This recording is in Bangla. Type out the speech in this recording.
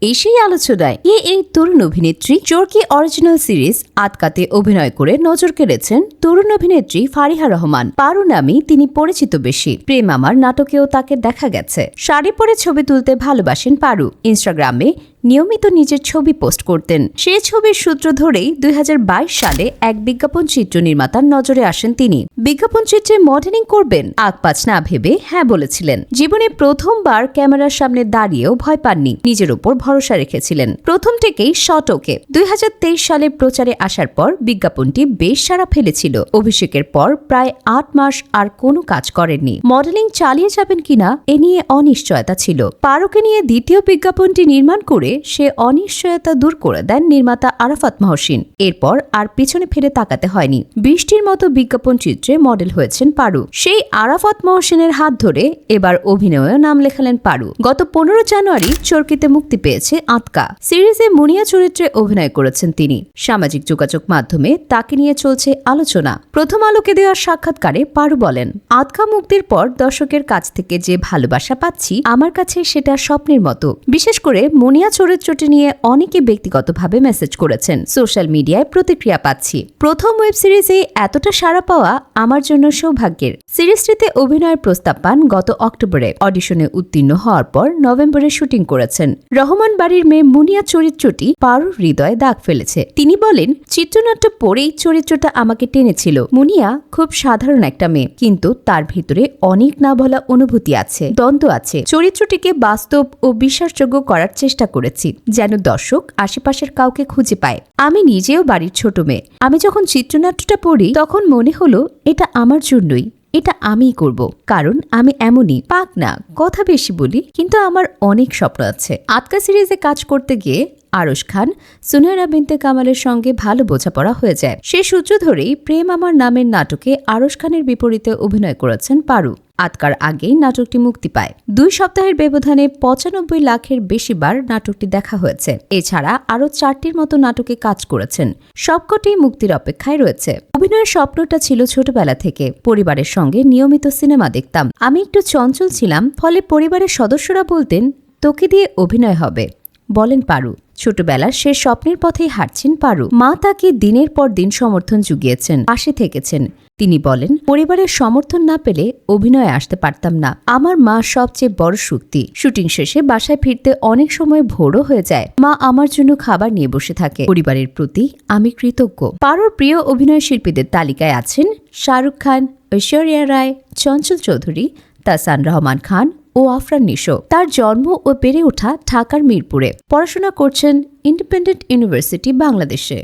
এসেই আলোচনায় এই তরুণ অভিনেত্রী চরকি অরিজিনাল সিরিজ আটকাতে অভিনয় করে নজর কেড়েছেন তরুণ অভিনেত্রী ফারিহা রহমান। পারু নামে তিনি পরিচিত বেশি। প্রেম আমার নাটকেও তাকে দেখা গেছে। শাড়ি পরে ছবি তুলতে ভালোবাসেন পারু। ইনস্টাগ্রামে নিয়মিত নিজের ছবি পোস্ট করতেন। সেই ছবির সূত্র ধরেই 2022 সালে এক বিজ্ঞাপন চিত্র নির্মাতার নজরে আসেন তিনি। বিজ্ঞাপন চিত্রে মডেলিং করবেন আগপাচ না ভেবে হ্যাঁ বলেছিলেন। জীবনে প্রথমবার ক্যামেরার সামনে দাঁড়িয়েও ভয় পাননি, নিজের উপর ভরসা রেখেছিলেন। প্রথম থেকেই শটকে 2023 সালে প্রচারে আসার পর বিজ্ঞাপনটি বেশ সাড়া ফেলেছিল। অভিষেকের পর প্রায় 8 মাস আর কোনো কাজ করেননি। মডেলিং চালিয়ে যাবেন কিনা এ নিয়ে অনিশ্চয়তা ছিল। পারুকে নিয়ে দ্বিতীয় বিজ্ঞাপনটি নির্মাণ করে সে অনিশ্চয়তা দূর করে দেন নির্মাতা আরাফাত মহসিন। এরপর আর পিছনে ফিরে তাকাতে হয়নি। 20টির মতো বিজ্ঞাপন চিত্রে মডেল হয়েছেন পারু। সেই আরাফাত মহসিনের হাত ধরে এবার অভিনয়ে নাম লেখালেন পারু। গত 15 জানুয়ারি চরকিতে মুক্তি পেয়েছে আটকা। সিরিজে মুনিয়া চরিত্রে অভিনয় করেছেন তিনি। সামাজিক যোগাযোগ মাধ্যমে তাকে নিয়ে চলছে আলোচনা। প্রথম আলোকে দেওয়া সাক্ষাৎকারে পারু বলেন, আটকা মুক্তির পর দর্শকের কাছ থেকে যে ভালোবাসা পাচ্ছি আমার কাছে সেটা স্বপ্নের মতো। বিশেষ করে মুনিয়া চরিত্রটি নিয়ে অনেকে ব্যক্তিগতভাবে মেসেজ করেছেন। সোশ্যাল মিডিয়ায় প্রতিক্রিয়া পাচ্ছি। প্রথম ওয়েব সিরিজে এতটা সাড়া পাওয়া আমার জন্য সৌভাগ্যের। সিরিজটিতে অভিনয়ের প্রস্তাব পান গত অক্টোবরে। অডিশনে উত্তীর্ণ হওয়ার পর নভেম্বরে শুটিং করেছেন। রহমান বাড়ির মেয়ে মুনিয়া চরিত্রটি পারুর হৃদয়ে দাগ ফেলেছে। তিনি বলেন, চিত্রনাট্য পড়েই চরিত্রটা আমাকে টেনেছিল। মুনিয়া খুব সাধারণ একটা মেয়ে, কিন্তু তার ভিতরে অনেক না বলা অনুভূতি আছে, দ্বন্দ্ব আছে। চরিত্রটিকে বাস্তব ও বিশ্বাসযোগ্য করার চেষ্টা করেছি, যেন দর্শক আশেপাশের কাউকে খুঁজে পায়। আমি নিজেও বাড়ির ছোট মেয়ে। আমি যখন চিত্রনাট্যটা পড়ি তখন মনে হলো এটা আমার জন্যই, এটা আমিই করব, কারণ আমি এমনই পাক না, কথা বেশি বলি, কিন্তু আমার অনেক স্বপ্ন আছে। আটকা সিরিজে কাজ করতে গিয়ে আরশ খান সুনয়রা বিনতে কামালের সঙ্গে ভালো বোঝাপড়া হয়ে যায়। সে সূত্র ধরেই প্রেম আমার নামের নাটকে আরশ খানের বিপরীতে অভিনয় করেছেন পারু। আটকার আগেই নাটকটি মুক্তি পায়। 2 সপ্তাহের ব্যবধানে 95 লাখের বেশি বার নাটকটি দেখা হয়েছে। এছাড়া আরও 4টির মতো নাটকে কাজ করেছেন। সবকটি মুক্তির অপেক্ষায় রয়েছে। অভিনয়ের স্বপ্নটা ছিল ছোটবেলা থেকে। পরিবারের সঙ্গে নিয়মিত সিনেমা দেখতাম। আমি একটু চঞ্চল ছিলাম, ফলে পরিবারের সদস্যরা বলতেন তোকে দিয়ে অভিনয় হবে, বলেন পারু। ছোটবেলার সে স্বপ্নের পথেই হাঁটছেন পারু। মা তাকে দিনের পর দিন সমর্থন জুগিয়েছেন, পাশে থেকেছেন। তিনি বলেন, পরিবারের সমর্থন না পেলে অভিনয়ে আসতে পারতাম না। আমার মা সবচেয়ে বড় শক্তি। শুটিং শেষে বাসায় ফিরতে অনেক সময় ভোরও হয়ে যায়। মা আমার জন্য খাবার নিয়ে বসে থাকে। পরিবারের প্রতি আমি কৃতজ্ঞ। পারুর প্রিয় অভিনয় শিল্পীদের তালিকায় আছেন শাহরুখ খান, ঐশ্বরিয়া রায়, চঞ্চল চৌধুরী, তাহসান রহমান খান ও আফরান নিশো। তার জন্ম ও বেড়ে ওঠা ঢাকার মিরপুরে। পড়াশোনা করছেন ইন্ডিপেন্ডেন্ট ইউনিভার্সিটি বাংলাদেশে।